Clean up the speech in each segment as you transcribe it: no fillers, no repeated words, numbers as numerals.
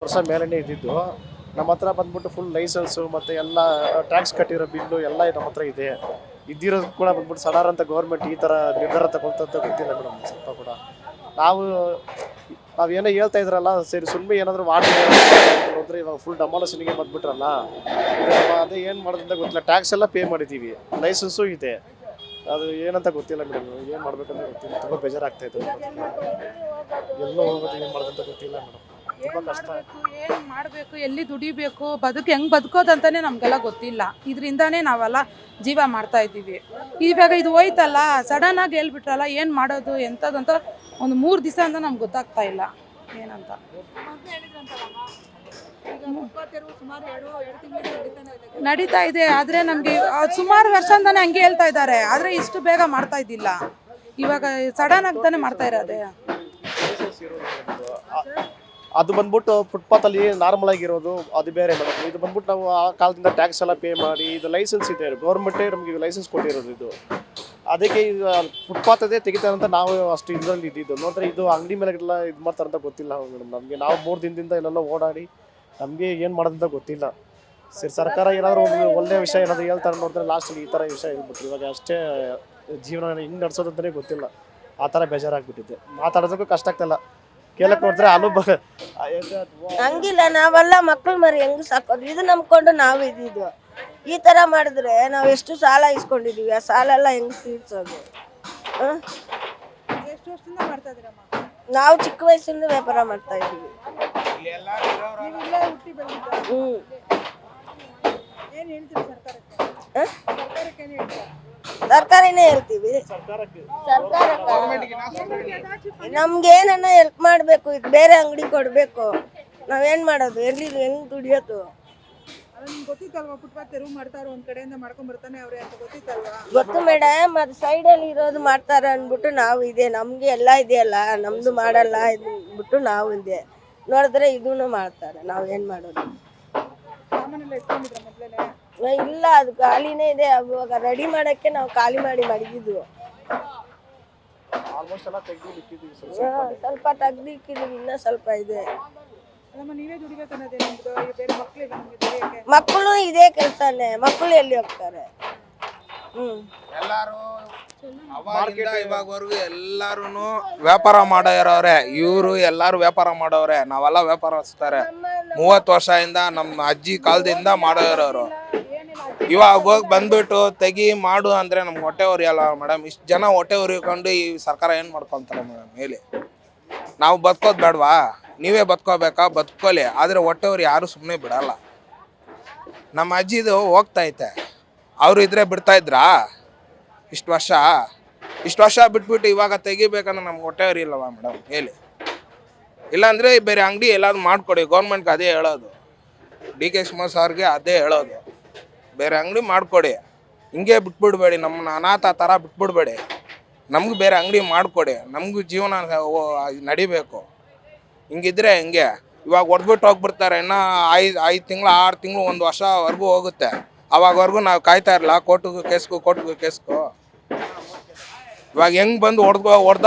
ವರ್ಷ ಮೇಲೇ ಇದ್ದಿದ್ದು. ನಮ್ಮ ಹತ್ರ ಬಂದ್ಬಿಟ್ಟು ಫುಲ್ ಲೈಸೆನ್ಸು ಮತ್ತು ಎಲ್ಲ ಟ್ಯಾಕ್ಸ್ ಕಟ್ಟಿರೋ ಬಿಲ್ಲು ಎಲ್ಲ ನಮ್ಮ ಹತ್ರ ಇದೆ. ಇದ್ದಿರೋದು ಕೂಡ ಬಂದ್ಬಿಟ್ಟು ಸಡಾರ್ ಅಂತ ಗೌರ್ಮೆಂಟ್ ಈ ಥರ ನಿರ್ಧಾರ ತಗೊಳ್ತಂತ ಗೊತ್ತಿಲ್ಲ ಮೇಡಮ್ ಸ್ವಲ್ಪ ಕೂಡ. ನಾವು ನಾವೇನೋ ಹೇಳ್ತಾ ಇದ್ರಲ್ಲ, ಸರಿ ಸುಮ್ಮನೆ ಏನಾದರೂ ಮಾಡಿ ನೋಡಿದ್ರೆ ಇವಾಗ ಫುಲ್ ಡಮಾಲೋಷನ್ಗೆ ಬಂದ್ಬಿಟ್ರಲ್ಲ. ಅದೇ ಏನು ಮಾಡೋದಂತ ಗೊತ್ತಿಲ್ಲ. ಟ್ಯಾಕ್ಸ್ ಎಲ್ಲ ಪೇ ಮಾಡಿದ್ದೀವಿ, ಲೈಸೆನ್ಸು ಇದೆ. ಅದು ಏನಂತ ಗೊತ್ತಿಲ್ಲ ಮೇಡಮ್, ಏನು ಮಾಡ್ಬೇಕಂತ ಗೊತ್ತಿಲ್ಲ. ತುಂಬ ಬೇಜಾರಾಗ್ತಾಯಿದೆ. ಎಲ್ಲೋ ಹೋಗೋದು ಏನು ಮಾಡೋದಂತ ಗೊತ್ತಿಲ್ಲ ಮೇಡಮ್. ತುಂಬ ಕಷ್ಟ. ಏನು ಮಾಡಬೇಕು, ಎಲ್ಲಿ ದುಡಿಬೇಕು, ಹೆಂಗೆ ಬದುಕೋದಂತಾನೆ ನಮಗೆಲ್ಲ ಗೊತ್ತಿಲ್ಲ. ಇದರಿಂದಾನೇ ನಾವೆಲ್ಲ ಜೀವ ಮಾಡ್ತಾ ಇದ್ದೀವಿ. ಇವಾಗ ಇದು ಹೋಯ್ತಲ್ಲ, ಸಡನ್ನಾಗಿ ಹೇಳ್ಬಿಟ್ರಲ್ಲ, ಏನು ಮಾಡೋದು ಎಂಥದ್ದಂತ ಒಂದು 3 ದಿವಸ ಅಂತ ನಮ್ಗೆ ಗೊತ್ತಾಗ್ತಾ ಇಲ್ಲ ಏನಂತ. ನಡೀತಾ ಇದೆ, ಆದರೆ ನಮಗೆ ಸುಮಾರು ವರ್ಷದಿಂದಾನೇ ಹಂಗೆ ಹೇಳ್ತಾ ಇದ್ದಾರೆ. ಆದರೆ ಇಷ್ಟು ಬೇಗ ಮಾಡ್ತಾ ಇದ್ದಿಲ್ಲ, ಇವಾಗ ಸಡನ್ ಆಗಿ ತಾನೇ ಮಾಡ್ತಾ ಇರೋದೆ. ಅದು ಬಂದ್ಬಿಟ್ಟು ಫುಟ್ಪಾತಲ್ಲಿ ನಾರ್ಮಲ್ ಆಗಿರೋದು ಅದು ಬೇರೆ ಮೇಡಮ್. ಇದು ಬಂದ್ಬಿಟ್ಟು ನಾವು ಆ ಕಾಲದಿಂದ ಟ್ಯಾಕ್ಸ್ ಎಲ್ಲ ಪೇ ಮಾಡಿ ಇದು ಲೈಸೆನ್ಸ್ ಇದೆ, ಗೌರ್ಮೆಂಟೇ ನಮಗೆ ಲೈಸೆನ್ಸ್ ಕೊಟ್ಟಿರೋದು ಇದು. ಅದಕ್ಕೆ ಇದು ಫುಟ್ಪಾತದೇ ತೆಗಿತಾರೆ ಅಂತ ನಾವು ಅಷ್ಟು ಇದರಲ್ಲಿ ಇದ್ದಿದ್ದು. ನೋಡಿದ್ರೆ ಇದು ಅಂಗಡಿ ಮೇಲೆಲ್ಲ ಇದು ಮಾಡ್ತಾರಂತ ಗೊತ್ತಿಲ್ಲ ಮೇಡಮ್ ನಮಗೆ. ನಾವು 3 ದಿನದಿಂದ ಇಲ್ಲೆಲ್ಲ ಓಡಾಡಿ ನಮಗೆ ಏನು ಮಾಡೋದಂತ ಗೊತ್ತಿಲ್ಲ. ಸರಿ, ಸರ್ಕಾರ ಏನಾದರೂ ಒಂದು ಒಳ್ಳೆಯ ವಿಷಯ ಏನಾದರೂ ಹೇಳ್ತಾರೆ ನೋಡಿದ್ರೆ ಲಾಸ್ಟಲ್ಲಿ ಈ ಥರ ವಿಷಯ ಹೇಳ್ಬಿಟ್ರು. ಇವಾಗ ಅಷ್ಟೇ ಜೀವನ ಹಿಂಗೆ ನಡೆಸೋದಂತಲೇ ಗೊತ್ತಿಲ್ಲ. ಆ ಥರ ಬೇಜಾರಾಗ್ಬಿಟ್ಟಿದೆ. ಮಾತಾಡೋದಕ್ಕೂ ಕಷ್ಟ ಆಗ್ತಾಯಿಲ್ಲ. ಕೇಳಕ್ಕೆ ನೋಡಿದ್ರೆ ಹಂಗಿಲ್ಲ. ನಾವೆಲ್ಲ ಮಕ್ಕಳು ಮರಿ ಹೆಂಗ್ ಸಾಕೋದು, ಇದು ನಂಬ್ಕೊಂಡು ನಾವು ಇದ್ದಿದ್ದು. ಈ ತರ ಮಾಡಿದ್ರೆ ನಾವು ಎಷ್ಟು ಸಾಲ ಇಸ್ಕೊಂಡಿದೀವಿ, ಆ ಸಾಲ ಎಲ್ಲ ಹೆಂಗ್ ತೀರ್ಸೋದು? ನಾವು ಚಿಕ್ಕ ವಯಸ್ಸಿಂದ ವ್ಯಾಪಾರ ಮಾಡ್ತಾ ಇದೀವಿ. ಸರ್ಕಾರನೇ ಹೇಳ್ತೀವಿ. ನಮ್ಗೇನನ್ನ ಹೆಲ್ಪ್ ಮಾಡ್ಬೇಕು, ಇದು ಬೇರೆ ಅಂಗಡಿ ಕೊಡ್ಬೇಕು. ನಾವೇನ್ ಮಾಡೋದು, ಎಲ್ಲಿ ಹೆಂಗ್ ದುಡಿಯೋದು? ಗೊತ್ತು ಮೇಡಮ್, ಅದು ಸೈಡಲ್ಲಿ ಇರೋದು ಮಾಡ್ತಾರೆ ಅಂದ್ಬಿಟ್ಟು ನಾವು ಇದೆ, ನಮ್ಗೆ ಎಲ್ಲ ಇದೆಯಲ್ಲ, ನಮ್ದು ಮಾಡಲ್ಲ ಅಂದ್ಬಿಟ್ಟು ನಾವು ಇದೆ. ನೋಡಿದ್ರೆ ಇದನ್ನು ಮಾಡ್ತಾರೆ, ನಾವ್ ಏನ್ ಮಾಡೋದು? ಇಲ್ಲ, ಅದು ಖಾಲಿನೇ ಇದೆ. ಅವಾಗ ರೆಡಿ ಮಾಡಕ್ಕೆ ನಾವು ಖಾಲಿ ಮಾಡಿ ಮಡಗಿದ್ವು. ಸ್ವಲ್ಪ ತೆಗ್ದಿಕ್ಕಿದೀವಿ, ಇನ್ನ ಸ್ವಲ್ಪ ಇದೆ. ಮಕ್ಕಳು ಇದೇ ಕೆಲ್ಸನೇ, ಮಕ್ಕಳು ಎಲ್ಲಿ ಹೋಗ್ತಾರೆ? ಎಲ್ಲಾರು ಇವಾಗವರೆಗೂ ಎಲ್ಲಾರು ವ್ಯಾಪಾರ ಮಾಡೋರವ್ರೆ. ಇವರು ಎಲ್ಲಾರು ವ್ಯಾಪಾರ ಮಾಡೋರೆ, ನಾವೆಲ್ಲ ವ್ಯಾಪಾರಸ್ತಾರೆ. 30 ವರ್ಷದಿಂದ ನಮ್ಮ ಅಜ್ಜಿ ಕಾಲದಿಂದ ಮಾಡೋರವ್ರು. ಇವಾಗ ಹೋಗಿ ಬಂದ್ಬಿಟ್ಟು ತೆಗಿ ಮಾಡು ಅಂದ್ರೆ ನಮ್ಗೆ ಹೊಟ್ಟೆ ಉರಿಯಲ್ಲ ಮೇಡಮ್. ಇಷ್ಟು ಜನ ಹೊಟ್ಟೆ ಉರಿಕೊಂಡು ಈ ಸರ್ಕಾರ ಏನು ಮಾಡ್ಕೊಂತಾರೆ ಮೇಡಮ್ ಹೇಳಿ? ನಾವು ಬದುಕೋದು ಬೇಡವಾ? ನೀವೇ ಬದುಕೋಬೇಕಾ? ಬದುಕೋಲಿ, ಆದರೆ ಹೊಟ್ಟೆ ಉರಿ ಯಾರು ಸುಮ್ಮನೆ ಬಿಡಲ್ಲ. ನಮ್ಮ ಅಜ್ಜಿದು ಹೋಗ್ತೈತೆ, ಅವರು ಇದ್ರೆ ಬಿಡ್ತಾ ಇದ್ರಾ? ಇಷ್ಟು ವರ್ಷ ಬಿಟ್ಬಿಟ್ಟು ಇವಾಗ ತೆಗಿಬೇಕಂದ್ರೆ ನಮ್ಗೆ ಹೊಟ್ಟೆ ಉರಿಯಿಲ್ಲವಾ ಮೇಡಮ್ ಹೇಳಿ? ಇಲ್ಲಾಂದರೆ ಬೇರೆ ಅಂಗಡಿ ಎಲ್ಲಾದ್ರು ಮಾಡಿಕೊಡಿ. ಗೌರ್ಮೆಂಟ್ಗೆ ಅದೇ ಹೇಳೋದು, ಡಿ ಕೆ ಶಿವಕುಮಾರ್ ಸಾರ್ಗೆ ಅದೇ ಹೇಳೋದು, ಬೇರೆ ಅಂಗಡಿ ಮಾಡಿಕೊಡಿ. ಹಿಂಗೆ ಬಿಟ್ಬಿಡ್ಬೇಡಿ, ನಮ್ಮನ್ನ ಅನಾಥ ಥರ ಬಿಟ್ಬಿಡ್ಬೇಡಿ. ನಮ್ಗೆ ಬೇರೆ ಅಂಗಡಿ ಮಾಡಿಕೊಡಿ, ನಮಗೂ ಜೀವನ ನಡಿಬೇಕು. ಹಿಂಗಿದ್ರೆ ಹೆಂಗೆ? ಇವಾಗ ಹೊಡೆದ್ಬಿಟ್ಟು ಹೋಗ್ಬಿಡ್ತಾರೆ. ಇನ್ನೂ 5 ತಿಂಗಳು 6 ತಿಂಗಳು 1 ವರ್ಷವರೆಗೂ ಹೋಗುತ್ತೆ. ಅವಾಗವರೆಗೂ ನಾವು ಕಾಯ್ತಾ ಇರಲ್ಲ, ಕೋರ್ಟಿಗೂ ಕೇಸ್ಗೂ. ಇವಾಗ ಹೆಂಗೆ ಬಂದು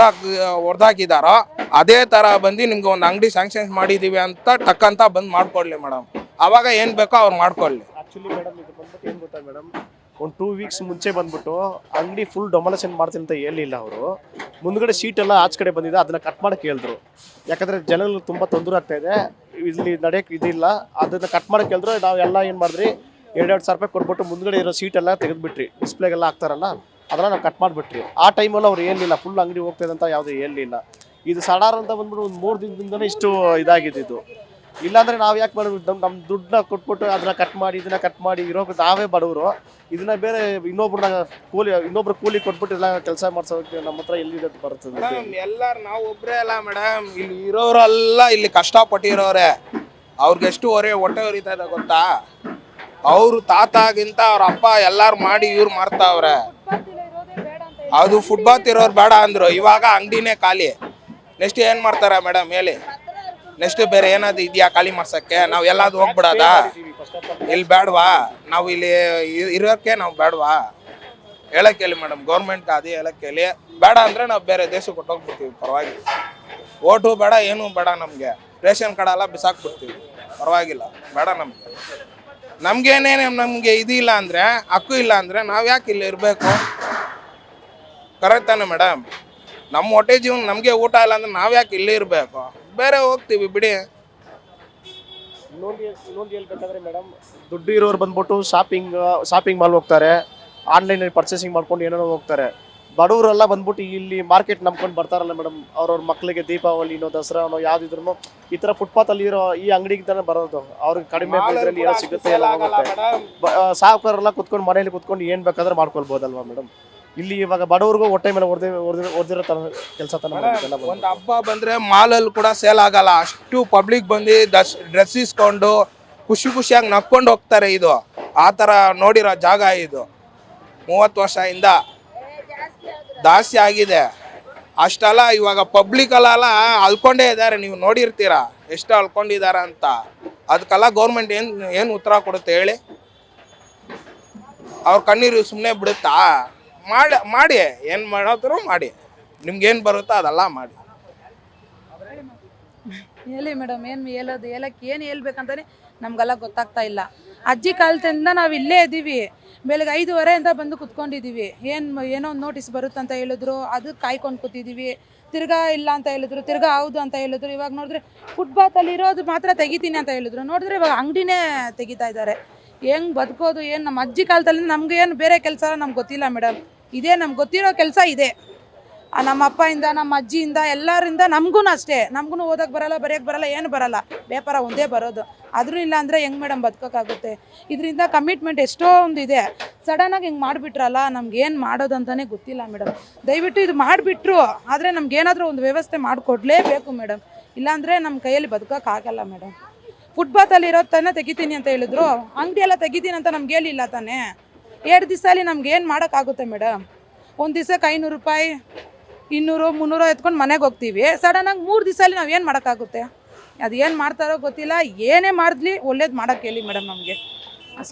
ಹೊಡೆದಾಕಿದಾರೋ ಅದೇ ಥರ ಬಂದು ನಿಮ್ಗೆ ಒಂದು ಅಂಗಡಿ ಸ್ಯಾಂಕ್ಷನ್ಸ್ ಮಾಡಿದ್ದೀವಿ ಅಂತ ಟಕ್ಕಂತ ಬಂದು ಮಾಡ್ಕೊಡ್ಲಿ ಮೇಡಮ್. ಆವಾಗ ಏನು ಬೇಕೋ ಅವ್ರು ಮಾಡ್ಕೊಳ್ಳಿ. ಆ್ಯಕ್ಚುಲಿ ಮೇಡಮ್ ಇದು ಬಂದ್ಬಿಟ್ಟು ಏನು ಗೊತ್ತಾ ಮೇಡಮ್, ಒಂದು 2 ವೀಕ್ಸ್ ಮುಂಚೆ ಬಂದ್ಬಿಟ್ಟು ಅಂಗಡಿ ಫುಲ್ ಡೊಮಲೇಷನ್ ಮಾಡ್ತೀನಿ ಅಂತ ಹೇಳಿಲ್ಲ ಅವರು. ಮುಂದ್ಗಡೆ ಶೀಟ್ ಎಲ್ಲ ಆಚೆ ಕಡೆ ಬಂದಿದೆ, ಅದನ್ನ ಕಟ್ ಮಾಡಕ್ಕೆ ಹೇಳಿದ್ರು. ಯಾಕಂದರೆ ಜನಗಳಿಗೆ ತುಂಬ ತೊಂದರೆ ಆಗ್ತಾಯಿದೆ, ಇಲ್ಲಿ ನಡೆಯೋಕ್ಕೆ ಇದಿಲ್ಲ. ಅದನ್ನು ಕಟ್ ಮಾಡಕ್ಕೆ ಹೇಳಿದ್ರು. ನಾವೆಲ್ಲ ಏನು ಮಾಡಿದ್ರಿ, 2,000 ರೂಪಾಯಿ ಕೊಟ್ಬಿಟ್ಟು ಮುಂದ್ಗಡೆ ಇರೋ ಶೀಟ್ ಎಲ್ಲ ತೆಗೆದುಬಿಟ್ರಿ. ಡಿಸ್ಪ್ಲೇಗೆಲ್ಲ ಹಾಕ್ತಾರಲ್ಲ ಅದನ್ನು ನಾವು ಕಟ್ ಮಾಡಿಬಿಟ್ರಿ. ಆ ಟೈಮಲ್ಲಿ ಅವ್ರು ಏನಿಲ್ಲ, ಫುಲ್ ಅಂಗಡಿ ಹೋಗ್ತಾಯಿದೆ ಅಂತ ಯಾವುದೂ ಹೇಳಲಿಲ್ಲ. ಇದು ಸಡಾರ್ ಅಂತ ಬಂದ್ಬಿಟ್ಟು ಒಂದು 3 ದಿನದಿಂದನೇ ಇಷ್ಟು ಇದಾಗಿದ್ದು. ಇಲ್ಲಾಂದರೆ ನಾವು ಯಾಕೆ ಮಾಡಬೇಕು? ನಮ್ಮ ದುಡ್ಡನ್ನ ಕೊಟ್ಬಿಟ್ಟು ಅದನ್ನ ಕಟ್ ಮಾಡಿ ಇದನ್ನ ಕಟ್ ಮಾಡಿ ಇರೋ ನಾವೇ ಬಡವರು. ಇದನ್ನ ಬೇರೆ ಇನ್ನೊಬ್ರು ಕೂಲಿ ಕೊಟ್ಬಿಟ್ಟು ಎಲ್ಲ ಕೆಲಸ ಮಾಡ್ಸೋದಕ್ಕೆ ನಮ್ಮ ಹತ್ರ ಎಲ್ಲಿ ಬರ್ತದೆ? ಎಲ್ಲಾರು ನಾವು ಒಬ್ಬರೇ ಅಲ್ಲ ಮೇಡಮ್, ಇಲ್ಲಿ ಇರೋರೆಲ್ಲ ಇಲ್ಲಿ ಕಷ್ಟಪಟ್ಟಿರೋರೆ. ಅವ್ರಿಗೆ ಎಷ್ಟು ಹೊಟ್ಟೆ ಉರಿತಾ ಇದೆ ಗೊತ್ತಾ? ಅವರು ತಾತಾಗಿಂತ ಅವ್ರ ಅಪ್ಪ ಎಲ್ಲಾರು ಮಾಡಿ ಇವ್ರು ಮಾರ್ತಾವ್ರೆ. ಅದು ಫುಟ್ಪಾತ್ ಇರೋರು ಬೇಡ ಅಂದ್ರು, ಇವಾಗ ಅಂಗಡಿನೇ ಖಾಲಿ. ನೆಕ್ಸ್ಟ್ ಏನು ಮಾಡ್ತಾರೆ ಮೇಡಮ್ ಹೇಳಿ? ನೆಕ್ಸ್ಟ್ ಬೇರೆ ಏನಾದ್ರು ಇದೆಯಾ ಖಾಲಿ ಮಾಡ್ಸಕ್ಕೆ? ನಾವು ಎಲ್ಲಾದ್ರು ಹೋಗ್ಬಿಡೋದಾ? ಇಲ್ಲಿ ಬೇಡವಾ? ನಾವು ಇಲ್ಲಿ ಇರೋಕ್ಕೆ ನಾವು ಬೇಡವಾ? ಹೇಳಕ್ಕೆ ಹೇಳಿ ಮೇಡಮ್, ಗೌರ್ಮೆಂಟ್ಗೆ ಅದೇ ಹೇಳಕ್ಕೆ ಹೇಳಿ. ಬೇಡ ಅಂದರೆ ನಾವು ಬೇರೆ ದೇಶಕ್ಕೆ ಕೊಟ್ಟೋಗ್ಬಿಡ್ತೀವಿ, ಪರವಾಗಿ. ಓಟು ಬೇಡ, ಏನೂ ಬೇಡ ನಮಗೆ. ರೇಷನ್ ಕಾರ್ಡ್ ಎಲ್ಲ ಬಿಸಾಕ್ಬಿಡ್ತೀವಿ, ಪರವಾಗಿಲ್ಲ, ಬೇಡ ನಮ್ಗೆ ಇದಿಲ್ಲ ಅಂದರೆ, ಹಕ್ಕು ಇಲ್ಲ ಅಂದರೆ ನಾವು ಯಾಕೆ ಇಲ್ಲಿ ಇರಬೇಕು? ಕರೆಕ್ಟ್ ತಾನೆ ಮೇಡಮ್? ನಮ್ಮ ಹೊಟ್ಟೆ ಜೀವನ ನಮಗೆ ಊಟ ಇಲ್ಲ ಅಂದ್ರೆ ನಾವು ಯಾಕೆ ಇಲ್ಲಿ ಇರಬೇಕು? ಬೇರೆ ಹೋಗ್ತೀವಿ ಬಿಡಿ. ಇನ್ನೊಂದು ಹೇಳ್ಬೇಕಾದ್ರೆ ಮೇಡಮ್, ದುಡ್ಡು ಇರೋರು ಬಂದ್ಬಿಟ್ಟು ಶಾಪಿಂಗ್ ಮಾಲ್ ಹೋಗ್ತಾರೆ, ಆನ್ಲೈನಲ್ಲಿ ಪರ್ಚೇಸಿಂಗ್ ಮಾಡ್ಕೊಂಡು ಏನೇನೋ ಹೋಗ್ತಾರೆ. ಬಡವರೆಲ್ಲ ಬಂದ್ಬಿಟ್ಟು ಇಲ್ಲಿ ಮಾರ್ಕೆಟ್ ನಂಬ್ಕೊಂಡು ಬರ್ತಾರಲ್ಲ ಮೇಡಮ್, ಅವ್ರವ್ರ ಮಕ್ಕಳಿಗೆ ದೀಪಾವಳಿನೋ ದಸರಾನೋ ಯಾವ್ದಿದ್ರು ಈ ಥರ ಫುಟ್ಪಾತಲ್ಲಿ ಇರೋ ಈ ಅಂಗಡಿಗೆ ತಾನೇ ಬರೋದು. ಅವ್ರಿಗೆ ಕಡಿಮೆ ಬೆಲೆಯಲ್ಲಿ ಏನೋ ಸಿಗುತ್ತೆ, ಎಲ್ಲ ಹೋಗುತ್ತೆ. ಸಾವುಕಾರೆಲ್ಲ ಕುತ್ಕೊಂಡು ಮನೇಲಿ ಕುತ್ಕೊಂಡು ಏನು ಬೇಕಾದ್ರೆ ಮಾಡ್ಕೊಳ್ಬೋದಲ್ವಾ ಮೇಡಮ್? ಇಲ್ಲಿ ಇವಾಗ ಬಡವ್ರಿಗೂ ಹೊಟ್ಟೆ ಮೇಲೆ ಹೊಡೆದಿರೋ ತರ ಕೆಲಸ ಒಂದು ಹಬ್ಬ ಬಂದ್ರೆ ಮಾಲಲ್ಲಿ ಕೂಡ ಸೇಲ್ ಆಗಲ್ಲ, ಅಷ್ಟು ಪಬ್ಲಿಕ್ ಬಂದು ಡ್ರೆಸ್ ಇಸ್ಕೊಂಡು ಖುಷಿಯಾಗಿ ನಕ್ಕೊಂಡು ಹೋಗ್ತಾರೆ. ಇದು ಆ ಥರ ನೋಡಿರೋ ಜಾಗ ಇದು. 30 ವರ್ಷದಿಂದ ಜಾಸ್ತಿ ಆಗಿದೆ. ಅಷ್ಟೆಲ್ಲ ಇವಾಗ ಪಬ್ಲಿಕ್ ಅಲ್ಲ ಅಲ್ಕೊಂಡೇ ಇದ್ದಾರೆ. ನೀವು ನೋಡಿರ್ತೀರ ಎಷ್ಟು ಅಲ್ಕೊಂಡಿದ್ದಾರೆ ಅಂತ. ಅದಕ್ಕೆಲ್ಲ ಗೌರ್ಮೆಂಟ್ ಏನು ಉತ್ತರ ಕೊಡುತ್ತೆ ಹೇಳಿ? ಅವ್ರ ಕಣ್ಣೀರು ಸುಮ್ಮನೆ ಬಿಡುತ್ತಾ? ಮಾಡಿ ಏನು ಮಾಡೋದ್ರು ಮಾಡಿ, ನಿಮ್ಗೇನು ಬರುತ್ತೋ ಅದೆಲ್ಲ ಮಾಡಿ. ಹೇಳಿ ಮೇಡಮ್, ಏನು ಹೇಳ್ಬೇಕಂತಾನೆ ನಮ್ಗೆಲ್ಲ ಗೊತ್ತಾಗ್ತಾ ಇಲ್ಲ. ಅಜ್ಜಿ ಕಾಲದಿಂದ ನಾವು ಇಲ್ಲೇ ಇದ್ದೀವಿ. ಬೆಳಗ್ಗೆ 5:30 ಬಂದು ಕುತ್ಕೊಂಡಿದ್ದೀವಿ. ಏನೋ ಒಂದು ನೋಟಿಸ್ ಬರುತ್ತಂತ ಹೇಳಿದ್ರು, ಅದಕ್ಕೆ ಕಾಯ್ಕೊಂಡು ಕೂತಿದ್ದೀವಿ. ತಿರ್ಗಾ ಇಲ್ಲ ಅಂತ ಹೇಳಿದ್ರು, ತಿರ್ಗಾ ಹೌದು ಅಂತ ಹೇಳಿದ್ರು. ಇವಾಗ ನೋಡಿದ್ರೆ ಫುಟ್ಪಾತಲ್ಲಿ ಇರೋದು ಮಾತ್ರ ತೆಗಿತೀನಿ ಅಂತ ಹೇಳಿದ್ರು. ನೋಡಿದ್ರೆ ಇವಾಗ ಅಂಗಡಿನೇ ತೆಗಿತಾ ಇದ್ದಾರೆ. ಹೆಂಗೆ ಬದುಕೋದು? ಏನು ನಮ್ಮ ಅಜ್ಜಿ ಕಾಲದಲ್ಲಿ ನಮ್ಗೆ ಏನು ಬೇರೆ ಕೆಲಸ ನಮ್ಗೆ ಗೊತ್ತಿಲ್ಲ ಮೇಡಮ್. ಇದೇ ನಮ್ಗೆ ಗೊತ್ತಿರೋ ಕೆಲಸ ಇದೆ. ನಮ್ಮ ಅಪ್ಪಯಿಂದ ನಮ್ಮ ಅಜ್ಜಿಯಿಂದ ಎಲ್ಲರಿಂದ ನಮಗೂ ಅಷ್ಟೇ. ನಮಗೂ ಓದೋಕ್ಕೆ ಬರೋಲ್ಲ, ಬರೆಯೋಕ್ಕೆ ಬರೋಲ್ಲ, ಏನು ಬರೋಲ್ಲ. ವ್ಯಾಪಾರ ಒಂದೇ ಬರೋದು. ಆದರೂ ಇಲ್ಲ ಅಂದರೆ ಹೆಂಗೆ ಮೇಡಮ್ ಬದುಕೋಕ್ಕಾಗುತ್ತೆ? ಇದರಿಂದ ಕಮಿಟ್ಮೆಂಟ್ ಎಷ್ಟೊಂದು ಇದೆ. ಸಡನ್ನಾಗಿ ಹಿಂಗೆ ಮಾಡಿಬಿಟ್ರಲ್ಲ, ನಮ್ಗೆ ಏನು ಮಾಡೋದು ಅಂತಲೇ ಗೊತ್ತಿಲ್ಲ ಮೇಡಮ್. ದಯವಿಟ್ಟು ಇದು ಮಾಡಿಬಿಟ್ರು ಆದರೆ ನಮ್ಗೇನಾದರೂ ಒಂದು ವ್ಯವಸ್ಥೆ ಮಾಡಿಕೊಡ್ಲೇಬೇಕು ಮೇಡಮ್. ಇಲ್ಲಾಂದರೆ ನಮ್ಮ ಕೈಯಲ್ಲಿ ಬದುಕೋಕ್ಕಾಗಲ್ಲ ಮೇಡಮ್. ಫುಟ್ಪಾತಲ್ಲಿ ಇರೋದು ತಾನೇ ತೆಗಿತೀನಿ ಅಂತ ಹೇಳಿದ್ರು, ಅಂಗಡಿ ಎಲ್ಲ ತೆಗಿತೀನಿ ಅಂತ ನಮ್ಗೆ ಹೇಳಿಲ್ಲ ತಾನೇ. 2 ದಿವಸದಲ್ಲಿ ನಮ್ಗೆ ಏನು ಮಾಡೋಕ್ಕಾಗುತ್ತೆ ಮೇಡಮ್? ಒಂದು ದಿವಸಕ್ಕೆ 500 ರೂಪಾಯಿ 200 300 ಎತ್ಕೊಂಡು ಮನೆಗೆ ಹೋಗ್ತೀವಿ. ಸಡನ್ನಾಗಿ 3 ದಿವಸದಲ್ಲಿ ನಾವು ಏನು ಮಾಡೋಕ್ಕಾಗುತ್ತೆ? ಅದು ಏನು ಮಾಡ್ತಾರೋ ಗೊತ್ತಿಲ್ಲ. ಏನೇ ಮಾಡಿದ್ಲಿ ಒಳ್ಳೇದು ಮಾಡೋಕ್ಕೆ ಹೇಳಿ ಮೇಡಮ್ ನಮಗೆ.